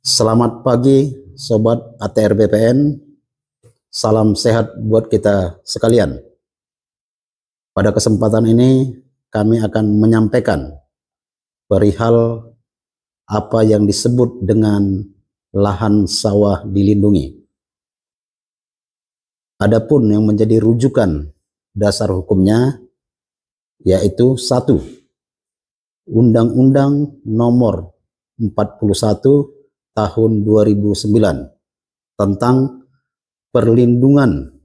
Selamat pagi Sobat ATR BPN, salam sehat buat kita sekalian. Pada kesempatan ini kami akan menyampaikan perihal apa yang disebut dengan lahan sawah dilindungi. Adapun yang menjadi rujukan dasar hukumnya yaitu 1. Undang-Undang Nomor 41 Tahun 2009 tentang perlindungan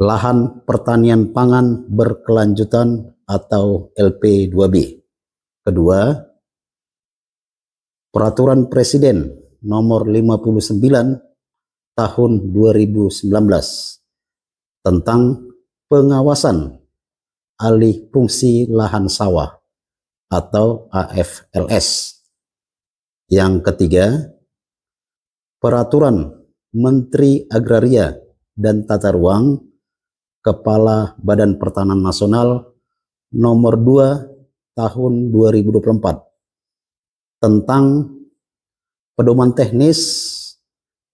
lahan pertanian pangan berkelanjutan atau LP2B. Kedua, Peraturan Presiden Nomor 59 Tahun 2019 tentang pengawasan alih fungsi lahan sawah atau AFLS. Yang ketiga, Peraturan Menteri Agraria dan Tata Ruang Kepala Badan Pertanahan Nasional Nomor 2 Tahun 2024 tentang pedoman teknis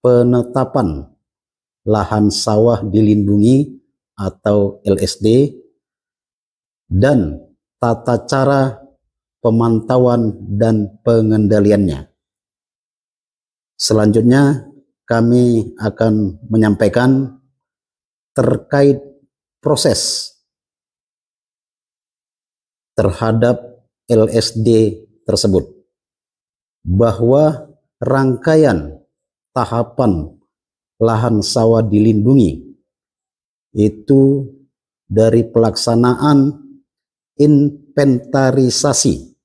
penetapan lahan sawah dilindungi atau LSD dan tata cara pemantauan dan pengendaliannya. Selanjutnya kami akan menyampaikan terkait proses terhadap LSD tersebut, bahwa rangkaian tahapan lahan sawah dilindungi itu dari pelaksanaan inventarisasi,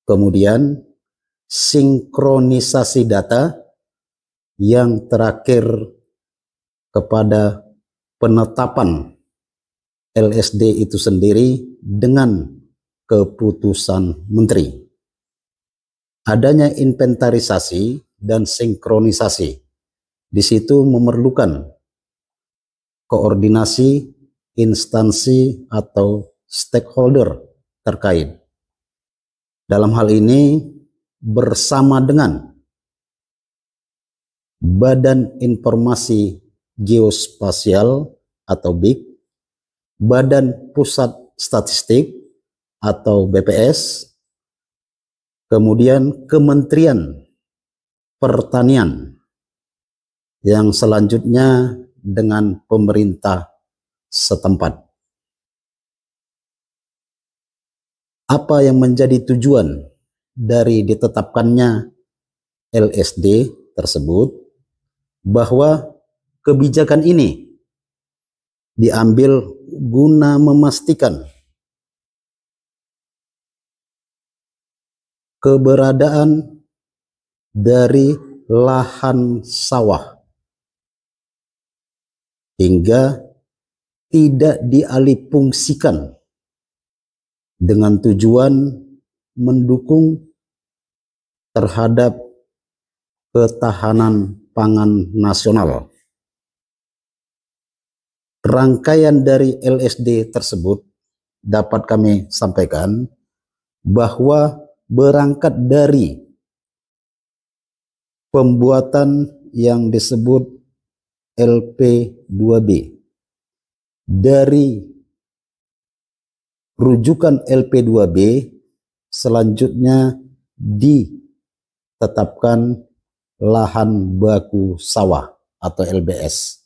kemudian sinkronisasi data, yang terakhir kepada penetapan LSD itu sendiri dengan keputusan menteri. Adanya inventarisasi dan sinkronisasi di situ memerlukan koordinasi instansi atau stakeholder terkait. Dalam hal ini bersama dengan Badan Informasi Geospasial atau BIG, Badan Pusat Statistik atau BPS, kemudian Kementerian Pertanian, yang selanjutnya dengan pemerintah setempat. Apa yang menjadi tujuan dari ditetapkannya LSD tersebut? Bahwa kebijakan ini diambil guna memastikan keberadaan dari lahan sawah hingga tidak dialihfungsikan dengan tujuan mendukung terhadap ketahanan pangan nasional. Rangkaian dari LSD tersebut dapat kami sampaikan bahwa berangkat dari pembuatan yang disebut LP2B. Dari rujukan LP2B selanjutnya ditetapkan lahan baku sawah atau LBS.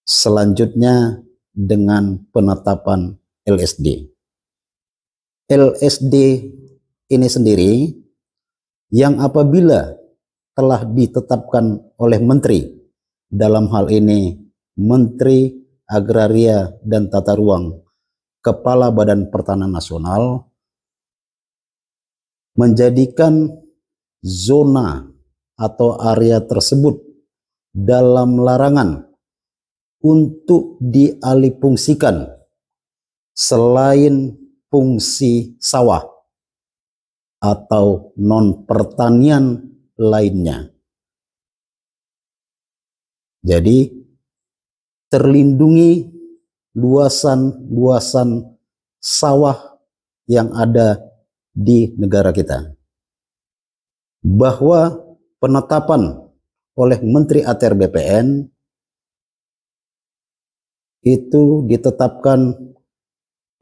Selanjutnya dengan penetapan LSD. LSD ini sendiri yang apabila telah ditetapkan oleh menteri, dalam hal ini Menteri Agraria dan Tata Ruang Kepala Badan Pertanahan Nasional, menjadikan zona atau area tersebut dalam larangan untuk dialihfungsikan selain fungsi sawah atau non pertanian lainnya. Jadi terlindungi luasan-luasan sawah yang ada di negara kita. bahwa penetapan oleh Menteri ATR BPN itu ditetapkan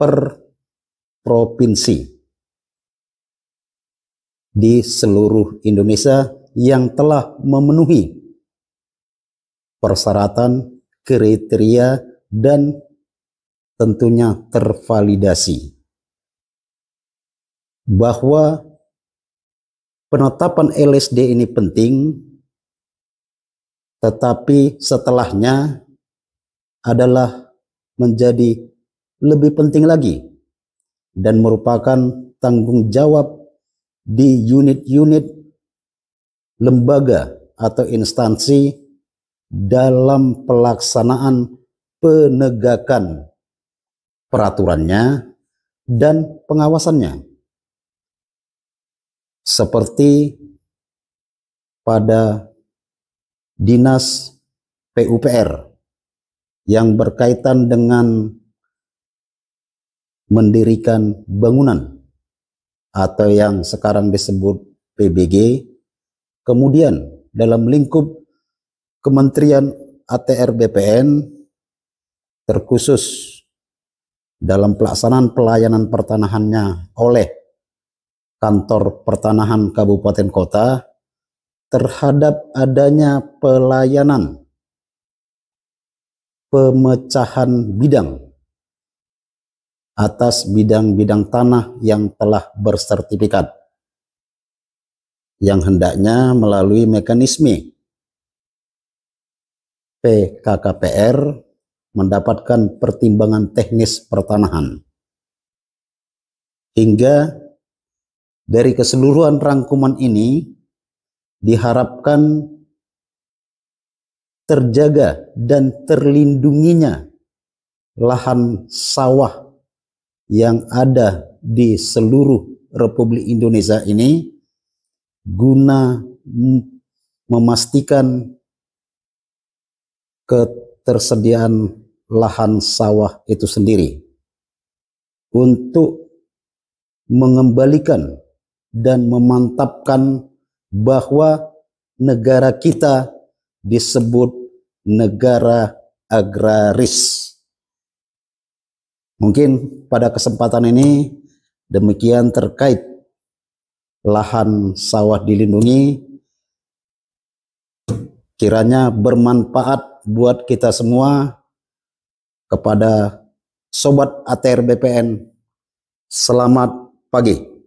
per provinsi di seluruh Indonesia yang telah memenuhi persyaratan, kriteria, dan tentunya tervalidasi. Bahwa penetapan LSD ini penting, tetapi setelahnya adalah menjadi lebih penting lagi dan merupakan tanggung jawab di unit-unit lembaga atau instansi dalam pelaksanaan penegakan peraturannya dan pengawasannya. Seperti pada Dinas PUPR yang berkaitan dengan mendirikan bangunan atau yang sekarang disebut PBG, kemudian dalam lingkup Kementerian ATR BPN terkhusus dalam pelaksanaan pelayanan pertanahannya oleh Kantor Pertanahan Kabupaten Kota terhadap adanya pelayanan pemecahan bidang atas bidang-bidang tanah yang telah bersertifikat yang hendaknya melalui mekanisme PKKPR mendapatkan pertimbangan teknis pertanahan. Hingga dari keseluruhan rangkuman ini diharapkan terjaga dan terlindunginya lahan sawah yang ada di seluruh Republik Indonesia ini guna memastikan ketersediaan lahan sawah itu sendiri untuk mengembalikan dan memantapkan bahwa negara kita disebut negara agraris. Mungkin pada kesempatan ini demikian terkait lahan sawah dilindungi, kiranya bermanfaat buat kita semua. Kepada Sobat ATR BPN, selamat pagi.